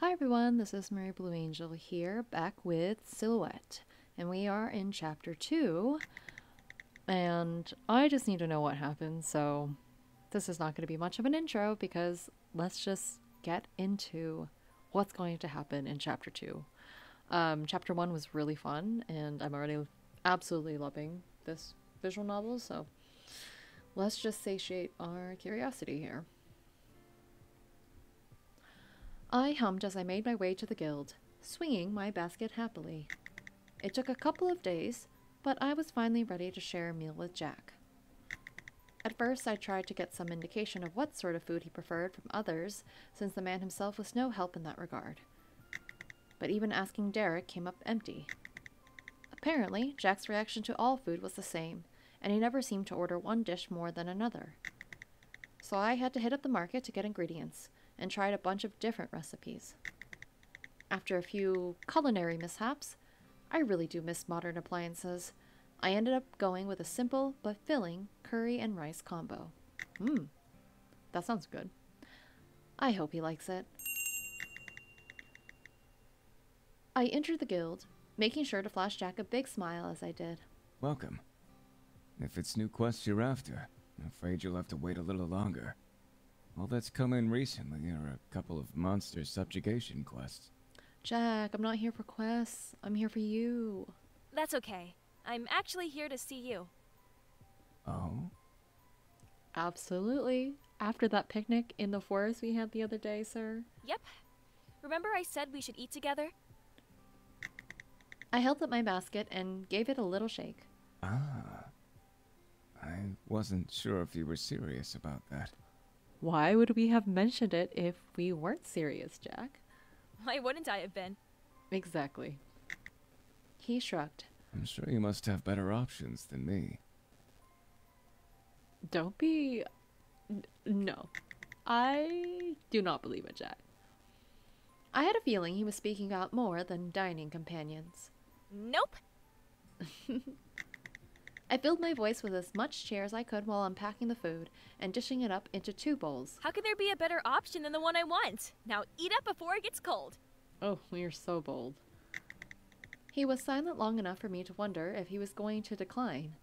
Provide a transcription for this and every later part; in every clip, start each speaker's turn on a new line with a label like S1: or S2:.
S1: Hi everyone, this is Mary Blue Angel here, back with Silhouette. And we are in chapter 2. And I just need to know what happened, so this is not going to be much of an intro because let's just get into what's going to happen in chapter 2. Chapter 1 was really fun, and I'm already absolutely loving this visual novel, so let's just satiate our curiosity here. I hummed as I made my way to the guild, swinging my basket happily. It took a couple of days, but I was finally ready to share a meal with Jack. At first, I tried to get some indication of what sort of food he preferred from others, since the man himself was no help in that regard. But even asking Derek came up empty. Apparently, Jack's reaction to all food was the same, and he never seemed to order one dish more than another. So I had to hit up the market to get ingredients, and tried a bunch of different recipes. After a few culinary mishaps, I really do miss modern appliances. I ended up going with a simple but filling curry and rice combo. That sounds good. I hope he likes it. I entered the guild, making sure to flash Jack a big smile as I did.
S2: Welcome. If it's new quests you're after, I'm afraid you'll have to wait a little longer. All that's come in recently are a couple of monster subjugation quests.
S1: Jack, I'm not here for quests. I'm here for you.
S3: That's okay. I'm actually here to see you.
S2: Oh?
S1: Absolutely. After that picnic in the forest we had the other day, sir.
S3: Yep. Remember I said we should eat together?
S1: I held up my basket and gave it a little shake.
S2: Ah. I wasn't sure if you were serious about that.
S1: Why would we have mentioned it if we weren't serious, Jack?
S3: Why wouldn't I have been?
S1: Exactly. He shrugged.
S2: I'm sure you must have better options than me.
S1: Don't be... No. I do not believe it, Jack. I had a feeling he was speaking about more than dining companions.
S3: Nope.
S1: I filled my voice with as much cheer as I could while unpacking the food and dishing it up into 2 bowls.
S3: How can there be a better option than the one I want? Now eat up before it gets cold.
S1: Oh, you're so bold. He was silent long enough for me to wonder if he was going to decline.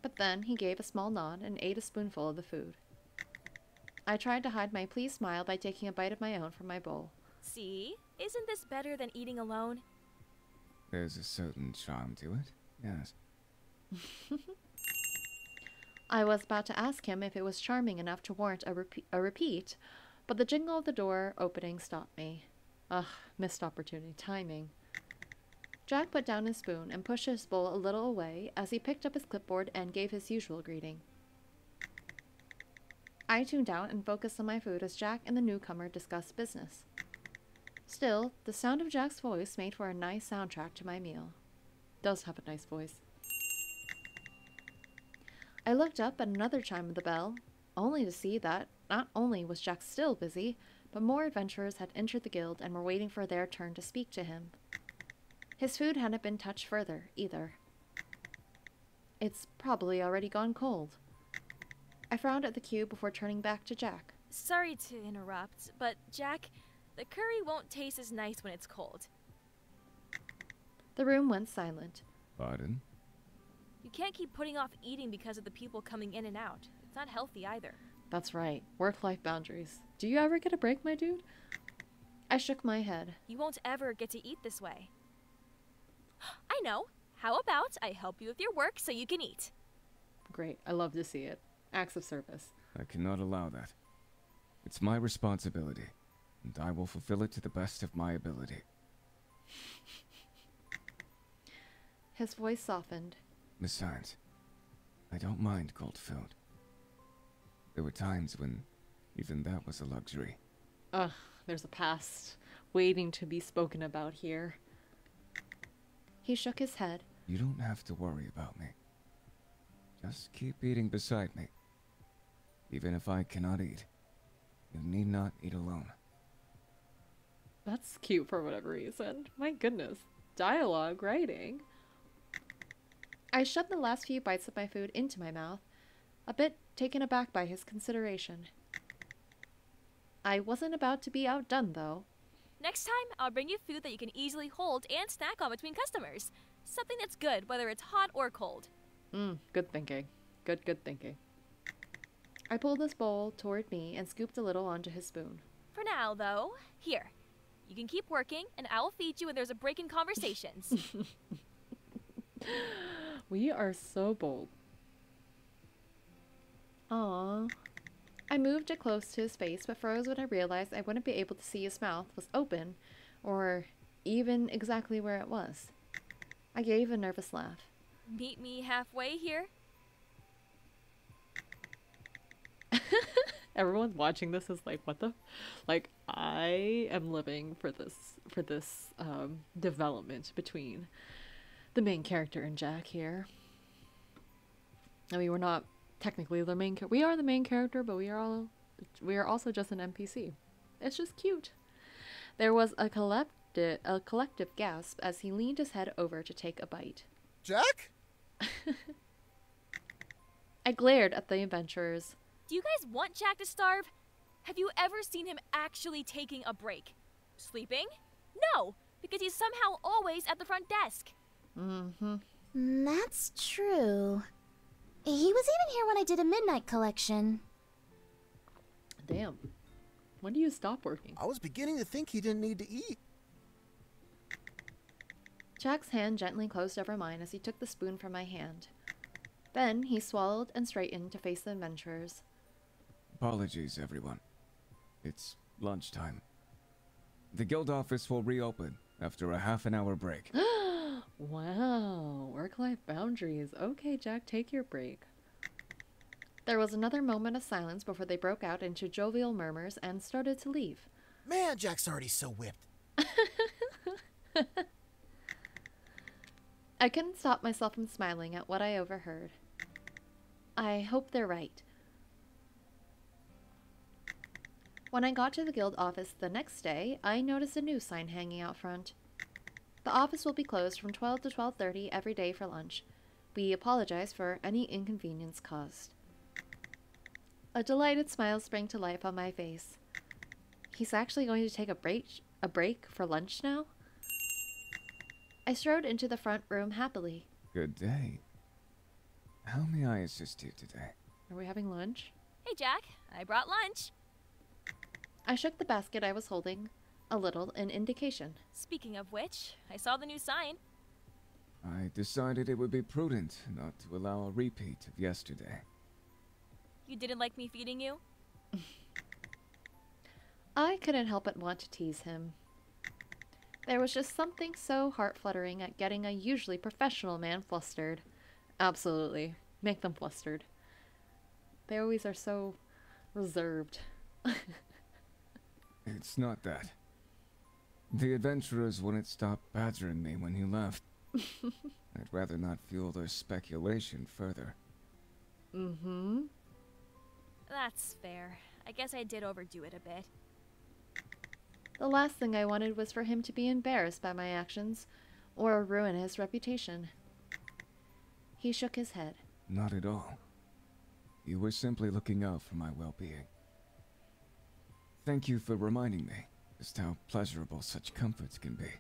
S1: But then he gave a small nod and ate a spoonful of the food. I tried to hide my pleased smile by taking a bite of my own from my bowl.
S3: See? Isn't this better than eating alone?
S2: There's a certain charm to it, yes.
S1: I was about to ask him if it was charming enough to warrant a repeat, but the jingle of the door opening stopped me. Ugh, missed opportunity timing. Jack put down his spoon and pushed his bowl a little away as he picked up his clipboard and gave his usual greeting. I tuned out and focused on my food as Jack and the newcomer discussed business. Still, the sound of Jack's voice made for a nice soundtrack to my meal. Does have a nice voice. I looked up at another chime of the bell, only to see that not only was Jack still busy, but more adventurers had entered the guild and were waiting for their turn to speak to him. His food hadn't been touched further, either. It's probably already gone cold. I frowned at the cube before turning back to Jack.
S3: Sorry to interrupt, but Jack, the curry won't taste as nice when it's cold.
S1: The room went silent.
S2: Pardon?
S3: You can't keep putting off eating because of the people coming in and out. It's not healthy either.
S1: That's right, work-life boundaries. Do you ever get a break, my dude? I shook my head.
S3: You won't ever get to eat this way. I know. How about I help you with your work so you can eat?
S1: Great, I love to see it. Acts of service.
S2: I cannot allow that. It's my responsibility, and I will fulfill it to the best of my ability.
S1: His voice softened.
S2: Besides, I don't mind cold food. There were times when even that was a luxury.
S1: Ugh, there's a past waiting to be spoken about here. He shook his head.
S2: You don't have to worry about me. Just keep eating beside me. Even if I cannot eat, you need not eat alone.
S1: That's cute for whatever reason. My goodness. Dialogue writing. I shoved the last few bites of my food into my mouth, a bit taken aback by his consideration. I wasn't about to be outdone, though.
S3: Next time, I'll bring you food that you can easily hold and snack on between customers. Something that's good, whether it's hot or cold.
S1: Good thinking. Good thinking. I pulled his bowl toward me and scooped a little onto his spoon.
S3: For now, though, here. You can keep working, and I'll feed you when there's a break in conversations.
S1: We are so bold. Aww. I moved it close to his face, but froze when I realized I wouldn't be able to see his mouth was open, or even exactly where it was. I gave a nervous laugh.
S3: Meet me halfway here.
S1: Everyone watching this is like, what the? Like, I am living for this development between the main character and Jack here. I mean, we're not technically the main character. We are the main character, but we are also just an NPC. It's just cute. There was a collective gasp as he leaned his head over to take a bite.
S4: Jack?
S1: I glared at the adventurers.
S3: Do you guys want Jack to starve? Have you ever seen him actually taking a break? Sleeping? No, because he's somehow always at the front desk.
S5: That's true. He was even here when I did a midnight collection.
S1: Damn. When do you stop working?
S4: I was beginning to think he didn't need to eat.
S1: Jack's hand gently closed over mine as he took the spoon from my hand. Then he swallowed and straightened to face the adventurers.
S2: Apologies, everyone. It's lunchtime. The guild office will reopen after a half-an-hour break.
S1: Wow, work-life boundaries. Okay, Jack, take your break. There was another moment of silence before they broke out into jovial murmurs and started to leave.
S4: Man, Jack's already so whipped.
S1: I couldn't stop myself from smiling at what I overheard. I hope they're right. When I got to the guild office the next day, I noticed a new sign hanging out front. The office will be closed from 12 to 12:30 every day for lunch. We apologize for any inconvenience caused. A delighted smile sprang to life on my face. He's actually going to take a break for lunch now? I strode into the front room happily.
S2: Good day. How may I assist you today?
S1: Are we having lunch?
S3: Hey, Jack, I brought lunch.
S1: I shook the basket I was holding a little in indication.
S3: Speaking of which, I saw the new sign.
S2: I decided it would be prudent not to allow a repeat of yesterday.
S3: You didn't like me feeding you?
S1: I couldn't help but want to tease him. There was just something so heart-fluttering at getting a usually professional man flustered. Absolutely. Make them flustered. They always are so reserved.
S2: It's not that. The adventurers wouldn't stop badgering me when you left. I'd rather not fuel their speculation further.
S3: That's fair. I guess I did overdo it a bit.
S1: The last thing I wanted was for him to be embarrassed by my actions, or ruin his reputation. He shook his head.
S2: Not at all. You were simply looking out for my well-being. Thank you for reminding me just how pleasurable such comforts can be.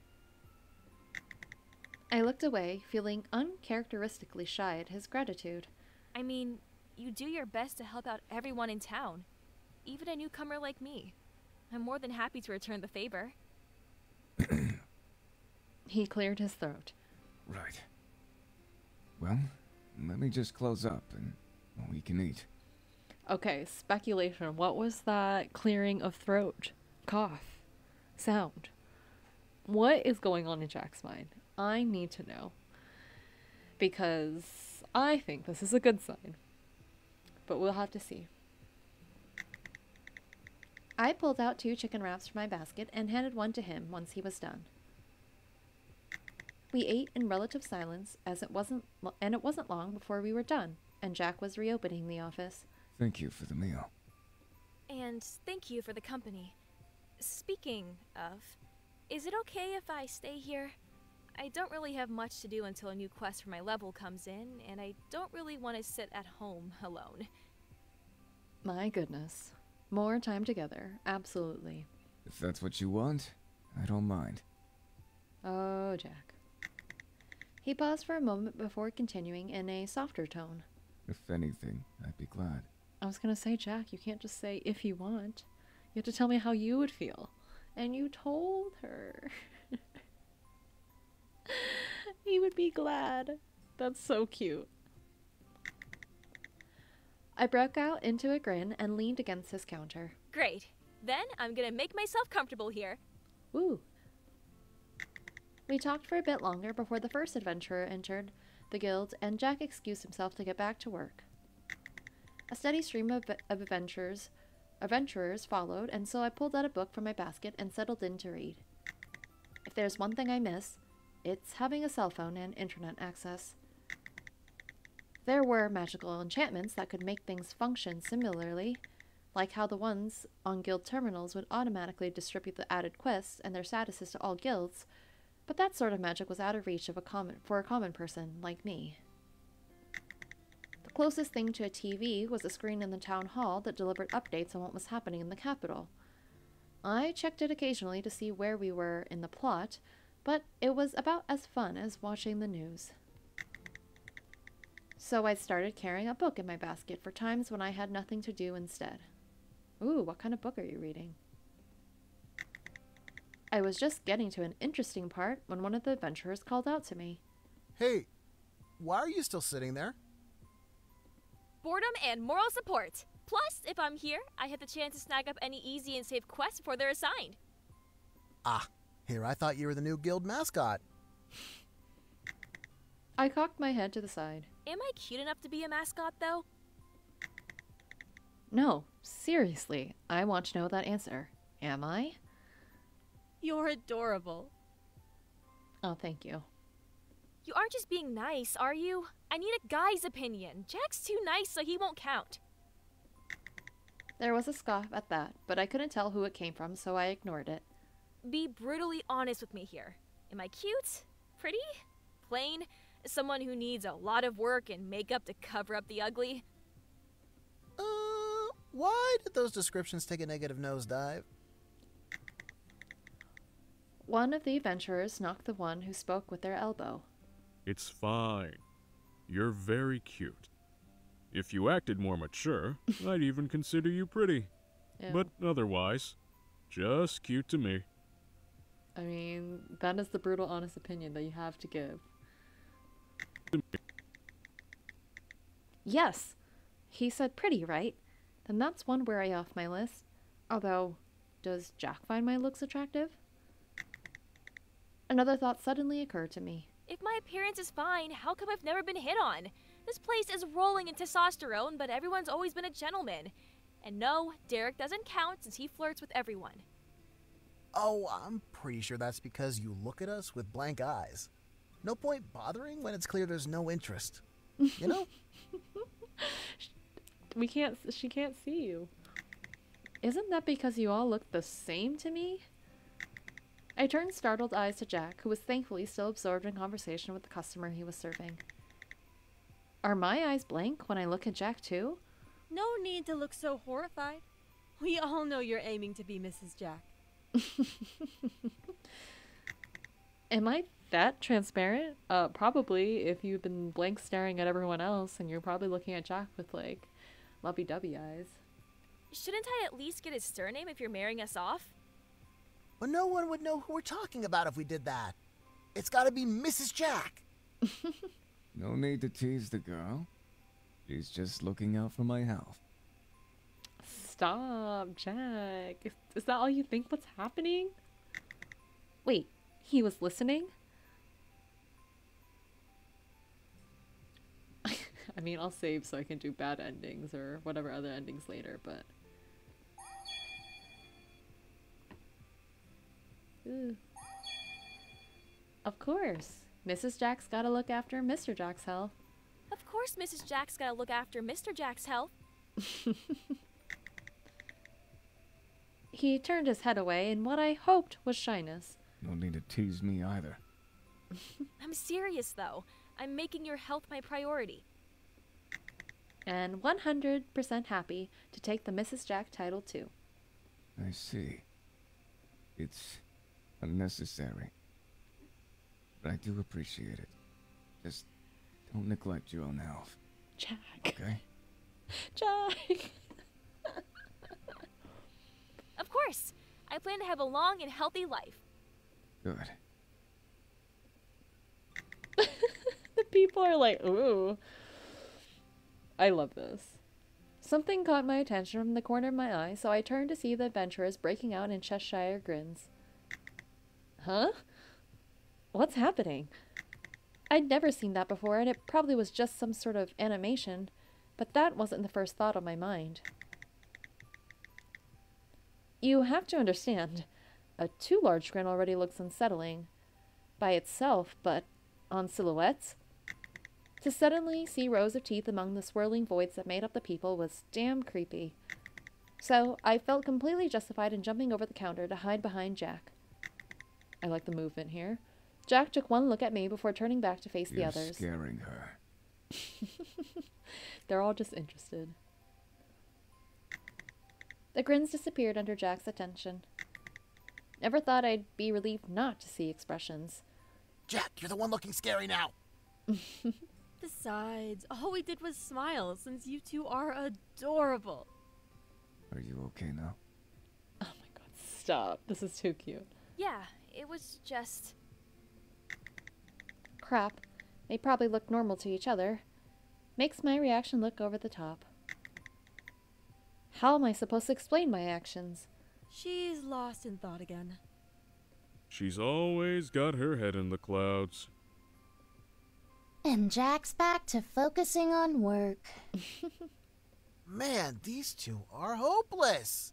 S1: I looked away, feeling uncharacteristically shy at his gratitude.
S3: I mean, you do your best to help out everyone in town, even a newcomer like me. I'm more than happy to return the favor.
S1: He cleared his throat.
S2: Right. Well, let me just close up and we can eat.
S1: Okay, speculation. What was that clearing of throat, cough, sound? What is going on in Jack's mind? I need to know. Because I think this is a good sign. But we'll have to see. I pulled out 2 chicken wraps from my basket and handed one to him once he was done. We ate in relative silence, as it wasn't long before we were done, and Jack was reopening the office.
S2: Thank you for the meal.
S3: And thank you for the company. Speaking of, is it okay if I stay here? I don't really have much to do until a new quest for my level comes in, and I don't really want to sit at home alone.
S1: My goodness. More time together. Absolutely.
S2: If that's what you want, I don't mind.
S1: Oh, Jack. He paused for a moment before continuing in a softer tone.
S2: If anything, I'd be glad.
S1: I was gonna say, Jack, you can't just say if you want. You have to tell me how you would feel. And you told her. He would be glad. That's so cute. I broke out into a grin and leaned against his counter.
S3: Great. Then I'm gonna make myself comfortable here.
S1: Woo. We talked for a bit longer before the first adventurer entered the guild, and Jack excused himself to get back to work. A steady stream of adventurers followed, and so I pulled out a book from my basket and settled in to read. If there's one thing I miss, it's having a cell phone and internet access. There were magical enchantments that could make things function similarly, like how the ones on guild terminals would automatically distribute the added quests and their statuses to all guilds, but that sort of magic was out of reach for a common person like me. The closest thing to a TV was a screen in the town hall that delivered updates on what was happening in the capital. I checked it occasionally to see where we were in the plot, but it was about as fun as watching the news. So I started carrying a book in my basket for times when I had nothing to do instead. Ooh, what kind of book are you reading? I was just getting to an interesting part when one of the adventurers called out to me.
S4: Hey, why are you still sitting there?
S3: Boredom and moral support. Plus, if I'm here, I have the chance to snag up any easy and safe quests before they're assigned.
S4: Ah, here I thought you were the new guild mascot.
S1: I cocked my head to the side.
S3: Am I cute enough to be a mascot, though?
S1: No, seriously, I want to know that answer. Am I?
S6: You're adorable.
S1: Oh, thank you.
S3: You aren't just being nice, are you? I need a guy's opinion. Jack's too nice, so he won't count.
S1: There was a scoff at that, but I couldn't tell who it came from, so I ignored it.
S3: Be brutally honest with me here. Am I cute? Pretty? Plain? Someone who needs a lot of work and makeup to cover up the ugly?
S4: Why did those descriptions take a negative nosedive?
S1: One of the adventurers knocked the one who spoke with their elbow.
S7: It's fine. You're very cute. If you acted more mature, I'd even consider you pretty.
S1: Ew.
S7: But otherwise, just cute to me.
S1: I mean, that is the brutal, honest opinion that you have to give. Yes! He said pretty, right? Then that's one worry off my list. Although, does Jack find my looks attractive? Another thought suddenly occurred to me.
S3: If my appearance is fine, how come I've never been hit on? This place is rolling in testosterone, but everyone's always been a gentleman. And no, Derek doesn't count since he flirts with everyone.
S4: Oh, I'm pretty sure that's because you look at us with blank eyes. No point bothering when it's clear there's no interest. You know?
S1: She can't see you. Isn't that because you all look the same to me? I turned startled eyes to Jack, who was thankfully still absorbed in conversation with the customer he was serving. Are my eyes blank when I look at Jack too?
S6: No need to look so horrified. We all know you're aiming to be Mrs. Jack.
S1: Am I that transparent? Probably, if you've been blank staring at everyone else and you're probably looking at Jack with like lovey-dovey eyes.
S3: Shouldn't I at least get his surname if you're marrying us off?
S4: But no one would know who we're talking about if we did that. It's gotta be Mrs. Jack.
S2: No need to tease the girl. She's just looking out for my health.
S1: Stop, Jack. Is that all you think what's happening? Wait, he was listening? I mean, I'll save so I can do bad endings or whatever other endings later, but... Ooh. Of course. Mrs. Jack's gotta look after Mr. Jack's health.
S3: Of course Mrs. Jack's gotta look after Mr. Jack's health.
S1: He turned his head away in what I hoped was shyness.
S2: No need to tease me either.
S3: I'm serious, though. I'm making your health my priority.
S1: And 100% happy to take the Mrs. Jack title too.
S2: I see. It's unnecessary. But I do appreciate it. Just don't neglect your own health,
S1: Jack.
S2: okay?
S1: Jack.
S3: Of course! I plan to have a long and healthy life.
S2: Good.
S1: The people are like, ooh. I love this. Something caught my attention from the corner of my eye, so I turned to see the adventurers breaking out in Cheshire grins. Huh? What's happening? I'd never seen that before, and it probably was just some sort of animation, but that wasn't the first thought on my mind. You have to understand, a too large grin already looks unsettling by itself, but on silhouettes? To suddenly see rows of teeth among the swirling voids that made up the people was damn creepy. So I felt completely justified in jumping over the counter to hide behind Jack. I like the movement here. Jack took one look at me before turning back to face the
S2: You're
S1: others.
S2: scaring her.
S1: They're all just interested. The grins disappeared under Jack's attention. Never thought I'd be relieved not to see expressions.
S4: Jack, you're the one looking scary now.
S6: Besides, all we did was smile since you two are adorable.
S2: Are you okay now?
S1: Oh my god, stop. This is too cute.
S3: Yeah, it was just...
S1: Crap. They probably look normal to each other. Makes my reaction look over the top. How am I supposed to explain my actions?
S6: She's lost in thought again.
S7: She's always got her head in the clouds.
S5: And Jack's back to focusing on work.
S4: Man, these two are hopeless.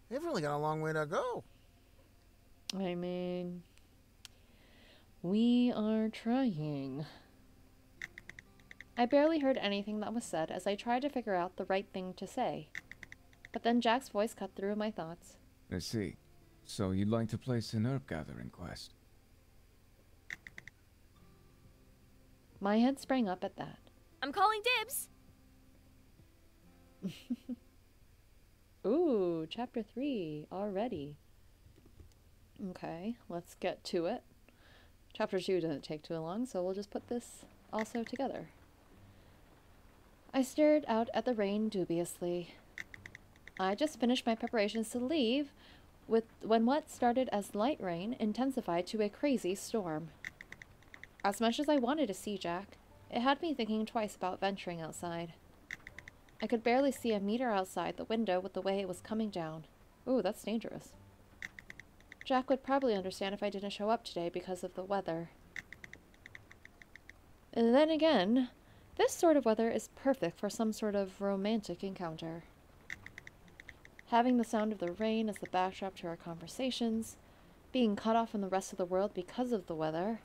S4: They've really got a long way to go.
S1: I mean, we are trying. I barely heard anything that was said as I tried to figure out the right thing to say. But then Jack's voice cut through my thoughts.
S2: I see. So you'd like to place an herb gathering quest?
S1: My head sprang up at that.
S3: I'm calling dibs!
S1: Ooh, chapter 3 already. Okay, let's get to it. Chapter 2 doesn't take too long, so we'll just put this also together. I stared out at the rain dubiously. I just finished my preparations to leave when what started as light rain intensified to a crazy storm. As much as I wanted to see Jack, it had me thinking twice about venturing outside. I could barely see a meter outside the window with the way it was coming down. Ooh, that's dangerous. Jack would probably understand if I didn't show up today because of the weather. And then again, this sort of weather is perfect for some sort of romantic encounter. Having the sound of the rain as the backdrop to our conversations, being cut off from the rest of the world because of the weather.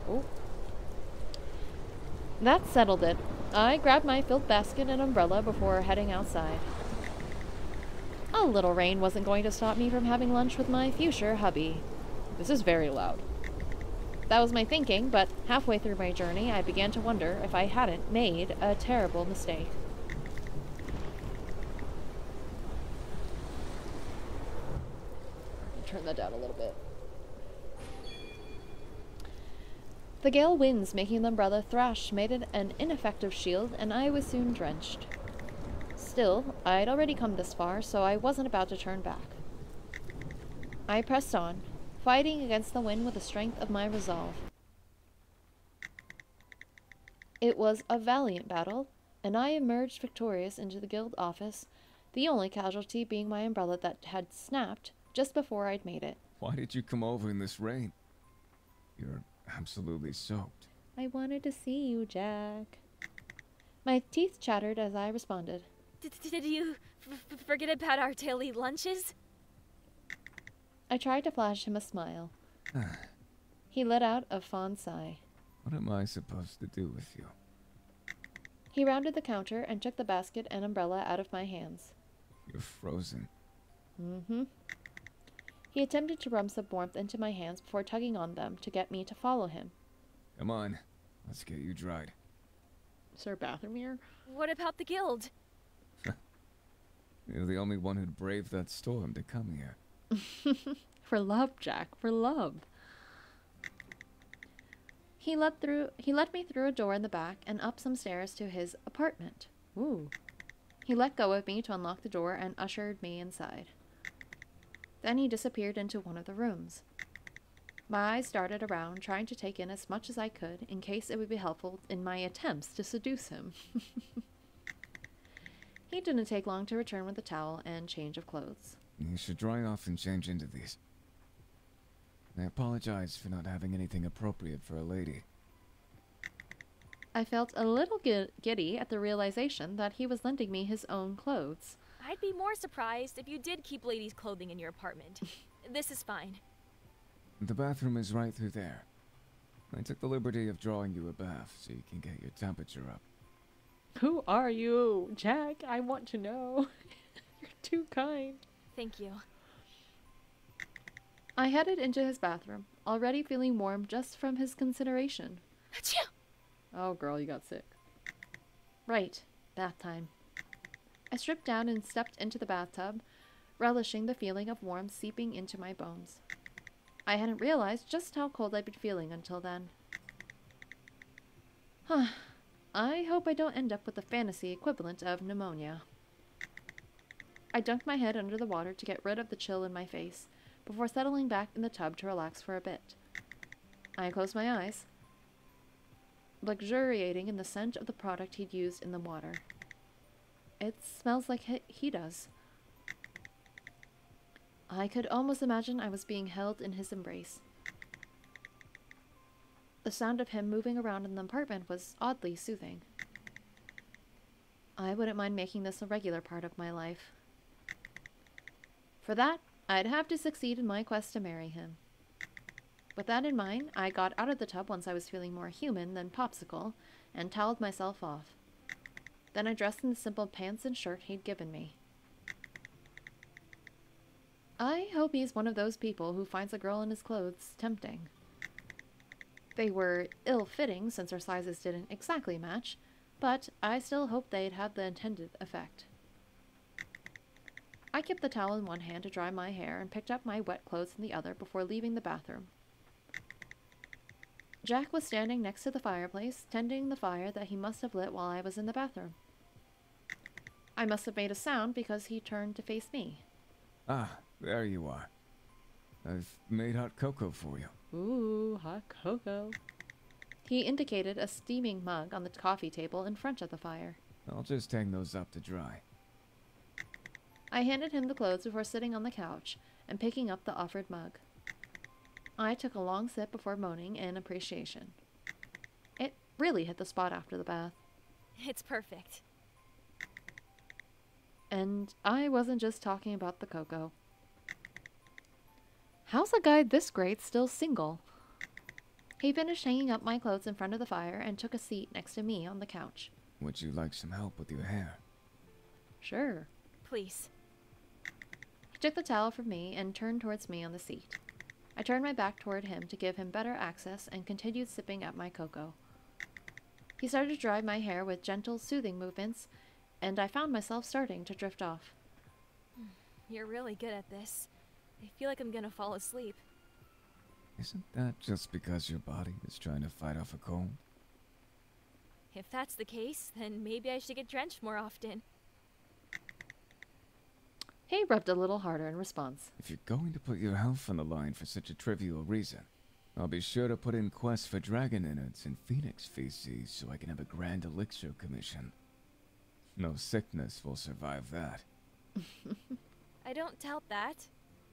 S1: Oh. That settled it. I grabbed my filled basket and umbrella before heading outside. A little rain wasn't going to stop me from having lunch with my future hubby. This is very loud. That was my thinking, but halfway through my journey, I began to wonder if I hadn't made a terrible mistake. Turn that down a little bit. The gale winds making the umbrella thrash made it an ineffective shield, and I was soon drenched. Still, I'd already come this far, so I wasn't about to turn back. I pressed on, fighting against the wind with the strength of my resolve. It was a valiant battle, and I emerged victorious into the guild office, the only casualty being my umbrella that had snapped just before I'd made it.
S2: Why did you come over in this rain? You're absolutely soaked.
S1: I wanted to see you, Jack. My teeth chattered as I responded.
S3: Did you forget about our daily lunches?
S1: I tried to flash him a smile. He let out a fond sigh.
S2: What am I supposed to do with you?
S1: He rounded the counter and took the basket and umbrella out of my hands.
S2: You're frozen.
S1: Mm-hmm. He attempted to rub some warmth into my hands before tugging on them to get me to follow him.
S2: Come on, let's get you dried.
S1: Is there a bathroom here?
S3: What about the guild?
S2: You're the only one who'd brave that storm to come here.
S1: For love, Jack, for love. He led me through a door in the back and up some stairs to his apartment. Ooh. He let go of me to unlock the door and ushered me inside. Then he disappeared into one of the rooms. My eyes darted around, trying to take in as much as I could in case it would be helpful in my attempts to seduce him. He didn't take long to return with a towel and change of clothes.
S2: You should dry off and change into these. I apologize for not having anything appropriate for a lady.
S1: I felt a little giddy at the realization that he was lending me his own clothes.
S3: I'd be more surprised if you did keep ladies' clothing in your apartment. This is fine.
S2: The bathroom is right through there. I took the liberty of drawing you a bath so you can get your temperature up.
S1: Who are you, Jack? I want to know. You're too kind.
S3: Thank you.
S1: I headed into his bathroom, already feeling warm just from his consideration.
S3: Achoo!
S1: Oh, girl, you got sick. Right, bath time. I stripped down and stepped into the bathtub, relishing the feeling of warmth seeping into my bones. I hadn't realized just how cold I'd been feeling until then. I hope I don't end up with the fantasy equivalent of pneumonia. I dunked my head under the water to get rid of the chill in my face, before settling back in the tub to relax for a bit. I closed my eyes, luxuriating in the scent of the product he'd used in the water. It smells like he does. I could almost imagine I was being held in his embrace. The sound of him moving around in the apartment was oddly soothing. I wouldn't mind making this a regular part of my life. For that, I'd have to succeed in my quest to marry him. With that in mind, I got out of the tub once I was feeling more human than Popsicle, and toweled myself off. Then I dressed in the simple pants and shirt he'd given me. I hope he's one of those people who finds a girl in his clothes tempting. They were ill-fitting since our sizes didn't exactly match, but I still hoped they'd have the intended effect. I kept the towel in one hand to dry my hair and picked up my wet clothes in the other before leaving the bathroom. Jack was standing next to the fireplace, tending the fire that he must have lit while I was in the bathroom. I must have made a sound because he turned to face me.
S2: Ah, there you are. I've made hot cocoa for you.
S1: Ooh, hot cocoa. He indicated a steaming mug on the coffee table in front of the fire.
S2: I'll just hang those up to dry.
S1: I handed him the clothes before sitting on the couch and picking up the offered mug. I took a long sip before moaning in appreciation. It really hit the spot after the bath.
S3: It's perfect.
S1: And I wasn't just talking about the cocoa. How's a guy this great still single? He finished hanging up my clothes in front of the fire and took a seat next to me on the couch.
S2: Would you like some help with your hair?
S1: Sure.
S3: Please.
S1: He took the towel from me and turned towards me on the seat. I turned my back toward him to give him better access and continued sipping at my cocoa. He started to dry my hair with gentle, soothing movements, and I found myself starting to drift off.
S3: You're really good at this. I feel like I'm gonna fall asleep.
S2: Isn't that just because your body is trying to fight off a cold?
S3: If that's the case, then maybe I should get drenched more often.
S1: He rubbed a little harder in response.
S2: If you're going to put your health on the line for such a trivial reason, I'll be sure to put in quests for dragon innards and phoenix feces so I can have a grand elixir commission. No sickness will survive that.
S3: I don't doubt that,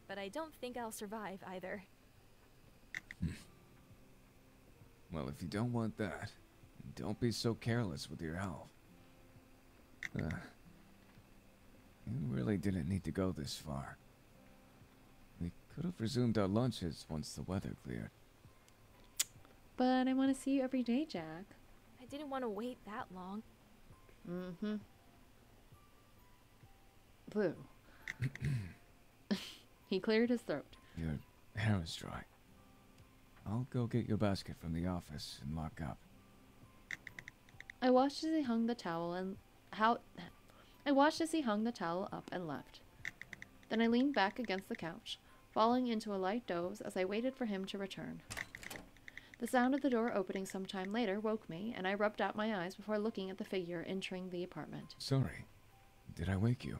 S3: but I don't think I'll survive either.
S2: Well, if you don't want that, don't be so careless with your health. You really didn't need to go this far. We could have resumed our lunches once the weather cleared.
S1: But I want to see you every day, Jack.
S3: I didn't want to wait that long.
S1: Mm-hmm. Blue. He cleared his throat.
S2: Your hair is dry. I'll go get your basket from the office and lock up.
S1: I watched as he hung the towel and I watched as he hung the towel up and left. Then I leaned back against the couch, falling into a light doze as I waited for him to return. The sound of the door opening some time later woke me, and I rubbed out my eyes before looking at the figure entering the apartment.
S2: Sorry. Did I wake you?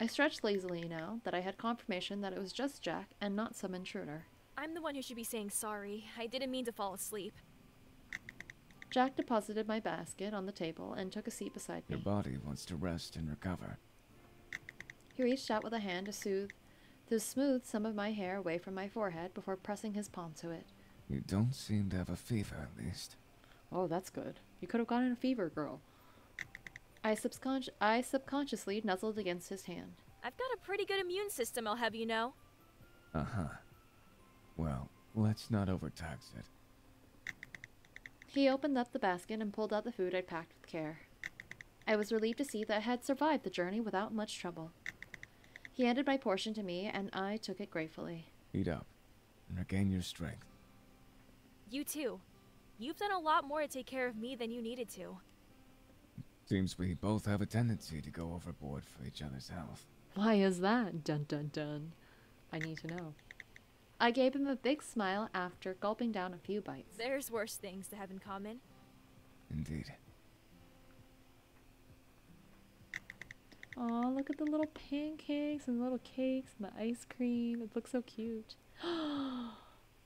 S1: I stretched lazily now that I had confirmation that it was just Jack and not some intruder.
S3: I'm the one who should be saying sorry. I didn't mean to fall asleep.
S1: Jack deposited my basket on the table and took a seat beside me.
S2: Your body wants to rest and recover.
S1: He reached out with a hand to smooth some of my hair away from my forehead before pressing his palm to it.
S2: You don't seem to have a fever, at least.
S1: Oh, that's good. You could have gotten a fever, girl. I subconsciously nuzzled against his hand.
S3: I've got a pretty good immune system, I'll have you know.
S2: Uh-huh. Well, let's not overtax it.
S1: He opened up the basket and pulled out the food I'd packed with care. I was relieved to see that I had survived the journey without much trouble. He handed my portion to me, and I took it gratefully.
S2: Eat up, and regain your strength.
S3: You too. You've done a lot more to take care of me than you needed to.
S2: Seems we both have a tendency to go overboard for each other's health.
S1: Why is that? Dun dun dun. I need to know. I gave him a big smile after gulping down a few bites.
S3: There's worse things to have in common.
S2: Indeed.
S1: Aw, look at the little pancakes and little cakes and the ice cream. It looks so cute.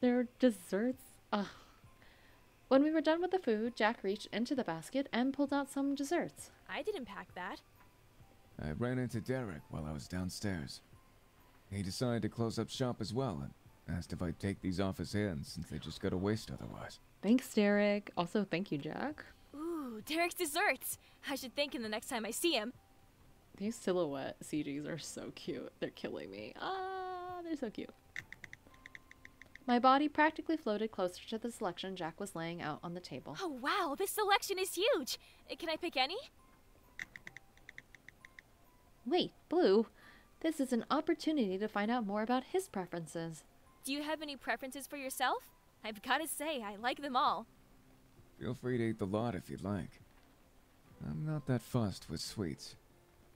S1: They're desserts. Ugh. When we were done with the food, Jack reached into the basket and pulled out some desserts.
S3: I didn't pack that.
S2: I ran into Derek while I was downstairs. He decided to close up shop as well and asked if I'd take these off his hands since they just go to waste otherwise.
S1: Thanks, Derek. Also, thank you, Jack.
S3: Ooh, Derek's desserts. I should thank him the next time I see him.
S1: These silhouette CGs are so cute. They're killing me. Ah, they're so cute. My body practically floated closer to the selection Jack was laying out on the table.
S3: Oh wow, this selection is huge. Can I pick any?
S1: Wait, Blue. This is an opportunity to find out more about his preferences.
S3: Do you have any preferences for yourself? I've gotta say, I like them all.
S2: Feel free to eat the lot if you'd like. I'm not that fussed with sweets.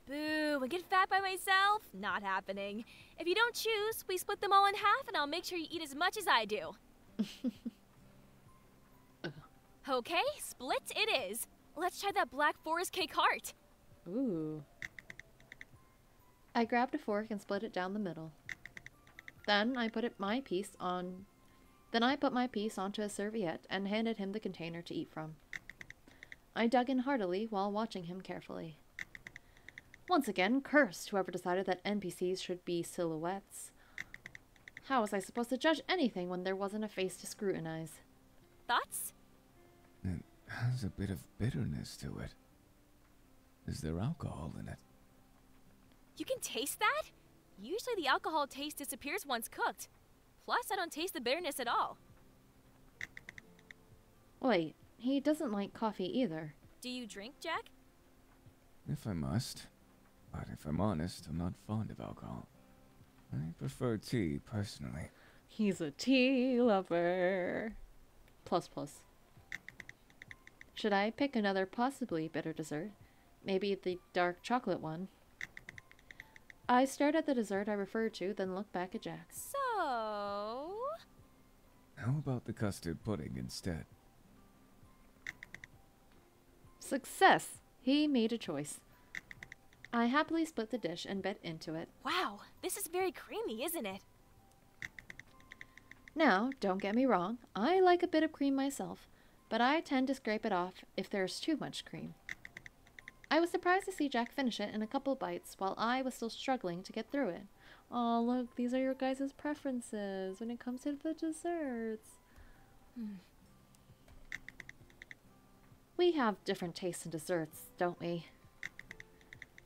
S3: Boo, and get fat by myself? Not happening. If you don't choose, we split them all in half and I'll make sure you eat as much as I do. Okay, split it is. Let's try that Black Forest cake heart.
S1: Ooh. I grabbed a fork and split it down the middle. Then I put my piece onto a serviette and handed him the container to eat from. I dug in heartily while watching him carefully. Once again, cursed whoever decided that NPCs should be silhouettes. How was I supposed to judge anything when there wasn't a face to scrutinize?
S3: Thoughts?
S2: It has a bit of bitterness to it. Is there alcohol in it?
S3: You can taste that? Usually the alcohol taste disappears once cooked. Plus, I don't taste the bitterness at all.
S1: Wait, he doesn't like coffee either.
S3: Do you drink, Jack?
S2: If I must. But if I'm honest, I'm not fond of alcohol. I prefer tea, personally.
S1: He's a tea lover. Plus plus. Should I pick another possibly bitter dessert? Maybe the dark chocolate one? I stared at the dessert I referred to, then looked back at Jack.
S3: So...
S2: How about the custard pudding instead?
S1: Success! He made a choice. I happily split the dish and bit into it.
S3: Wow, this is very creamy, isn't it?
S1: Now, don't get me wrong, I like a bit of cream myself, but I tend to scrape it off if there's too much cream. I was surprised to see Jack finish it in a couple bites while I was still struggling to get through it. Oh, look, these are your guys' preferences when it comes to the desserts. We have different tastes in desserts, don't we?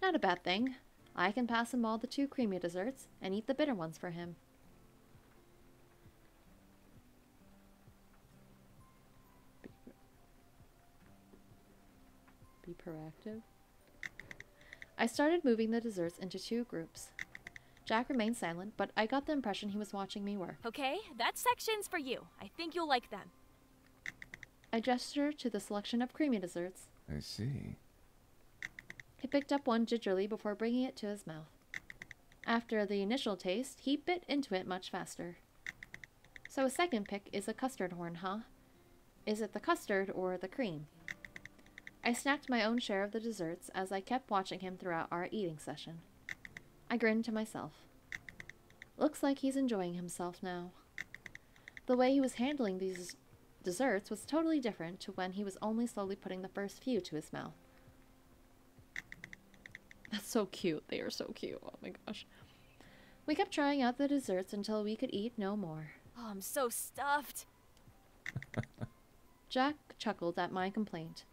S1: Not a bad thing. I can pass him all the 2 creamy desserts and eat the bitter ones for him. Be proactive. I started moving the desserts into 2 groups. Jack remained silent, but I got the impression he was watching me work.
S3: Okay, that section's for you. I think you'll like them.
S1: I gestured to the selection of creamy desserts.
S2: I see.
S1: He picked up one gingerly before bringing it to his mouth. After the initial taste, he bit into it much faster. So a second pick is a custard horn, huh? Is it the custard or the cream? I snacked my own share of the desserts as I kept watching him throughout our eating session. I grinned to myself. Looks like he's enjoying himself now. The way he was handling these desserts was totally different to when he was only slowly putting the first few to his mouth. That's so cute. They are so cute. Oh my gosh. We kept trying out the desserts until we could eat no more.
S3: Oh, I'm so stuffed.
S1: Jack chuckled at my complaint.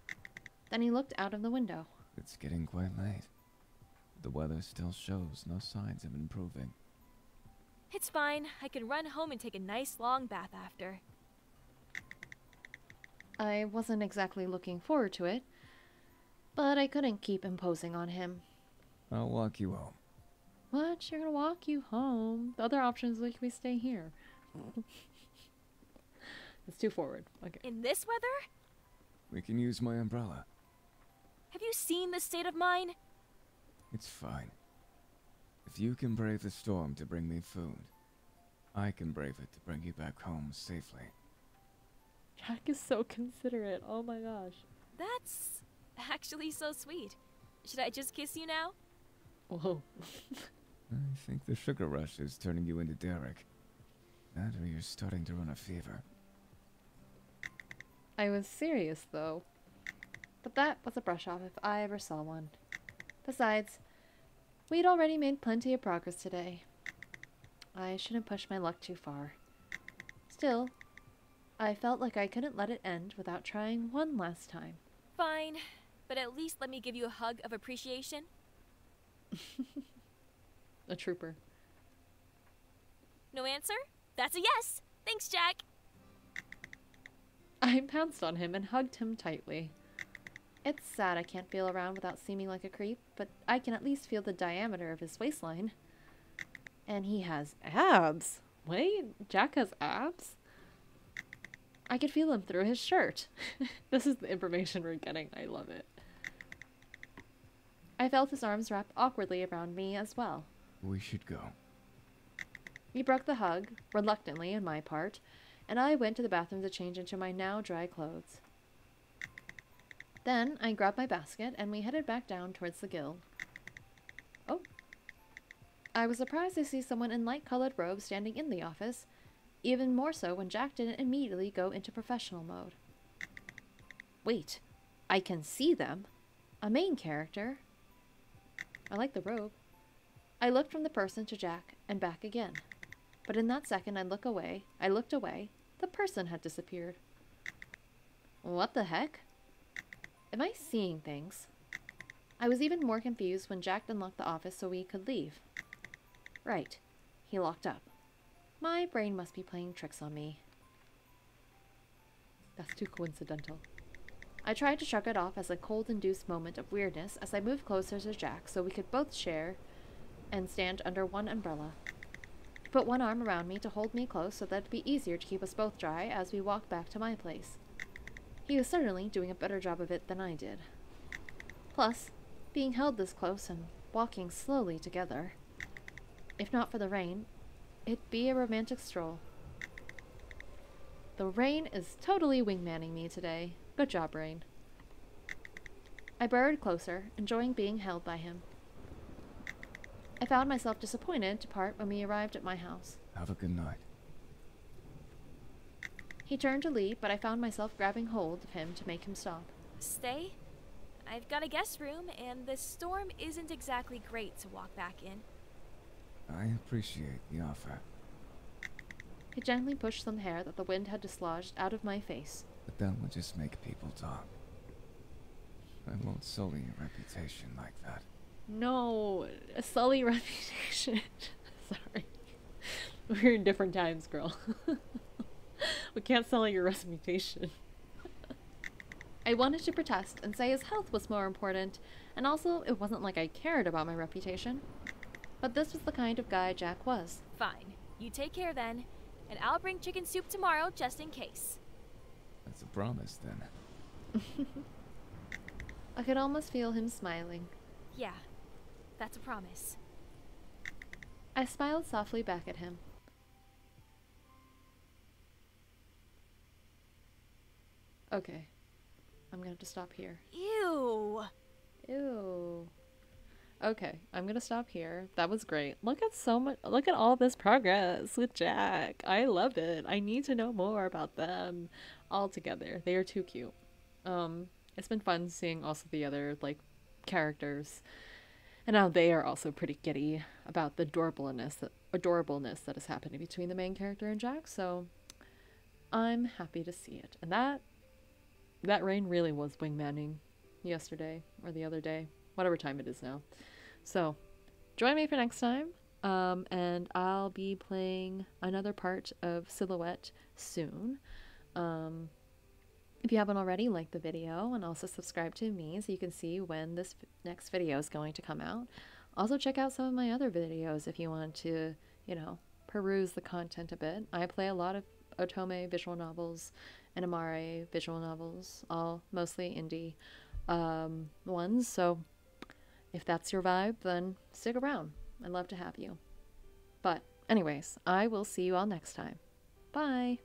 S1: Then he looked out of the window.
S2: It's getting quite late. The weather still shows no signs of improving.
S3: It's fine. I can run home and take a nice long bath after.
S1: I wasn't exactly looking forward to it, but I couldn't keep imposing on him.
S2: I'll walk you home.
S1: What? You're gonna walk you home? The other option is like we stay here. It's too forward. Okay.
S3: In this weather?
S2: We can use my umbrella.
S3: Have you seen this state of mine?
S2: It's fine. If you can brave the storm to bring me food, I can brave it to bring you back home safely.
S1: Jack is so considerate. Oh my gosh.
S3: That's actually so sweet. Should I just kiss you now?
S1: Whoa.
S2: I think the sugar rush is turning you into Derek. That or you're starting to run a fever.
S1: I was serious, though. But that was a brush-off if I ever saw one. Besides, we'd already made plenty of progress today. I shouldn't push my luck too far. Still, I felt like I couldn't let it end without trying one last time.
S3: Fine, but at least let me give you a hug of appreciation.
S1: A trooper.
S3: No answer? That's a yes! Thanks, Jack!
S1: I pounced on him and hugged him tightly. It's sad I can't feel around without seeming like a creep, but I can at least feel the diameter of his waistline. And he has abs. Wait, Jack has abs? I could feel him through his shirt. This is the information we're getting. I love it. I felt his arms wrap awkwardly around me as well.
S2: We should go.
S1: He broke the hug, reluctantly on my part, and I went to the bathroom to change into my now dry clothes. Then I grabbed my basket and we headed back down towards the guild. Oh. I was surprised to see someone in light-colored robes standing in the office, even more so when Jack didn't immediately go into professional mode. Wait, I can see them? A main character? I like the robe. I looked from the person to Jack and back again. But in that second I looked away, the person had disappeared. What the heck? Am I seeing things? I was even more confused when Jack unlocked the office so we could leave. Right, he locked up. My brain must be playing tricks on me. That's too coincidental. I tried to shrug it off as a cold-induced moment of weirdness as I moved closer to Jack so we could both share and stand under one umbrella. He put one arm around me to hold me close so that it'd be easier to keep us both dry as we walked back to my place. He was certainly doing a better job of it than I did. Plus, being held this close and walking slowly together, if not for the rain, it'd be a romantic stroll. The rain is totally wingmanning me today. Good job, Rain. I burrowed closer, enjoying being held by him. I found myself disappointed to part when we arrived at my house.
S2: Have a good night.
S1: He turned to leave, but I found myself grabbing hold of him to make him stop.
S3: Stay? I've got a guest room, and the storm isn't exactly great to walk back in.
S2: I appreciate the offer,
S1: He gently pushed some hair that the wind had dislodged out of my face.
S2: but that would just make people talk. I won't sully your reputation like that.
S1: No, a sully reputation. Sorry. We're in different times, girl. We can't sully your reputation. I wanted to protest and say his health was more important, and also it wasn't like I cared about my reputation. But this was the kind of guy Jack was.
S3: Fine. You take care then, and I'll bring chicken soup tomorrow just in case.
S2: That's a promise, then.
S1: I could almost feel him smiling.
S3: Yeah, that's a promise.
S1: I smiled softly back at him. Okay. I'm gonna have to stop here.
S3: Ew!
S1: Ew. Okay, I'm gonna stop here. That was great. Look at so much. Look at all this progress with Jack. I love it. I need to know more about them all together. They are too cute. It's been fun seeing also the other like characters, and now they are also pretty giddy about the adorableness that is happening between the main character and Jack. So I'm happy to see it. And that rain really was wingmanning yesterday or the other day, whatever time it is now. So join me for next time, and I'll be playing another part of Silhouette soon. If you haven't already, like the video and also subscribe to me so you can see when this next video is going to come out. Also check out some of my other videos if you want to, you know, peruse the content a bit. I play a lot of Otome visual novels and Amare visual novels, all mostly indie ones. So if that's your vibe, then stick around. I'd love to have you. But anyways, I will see you all next time. Bye!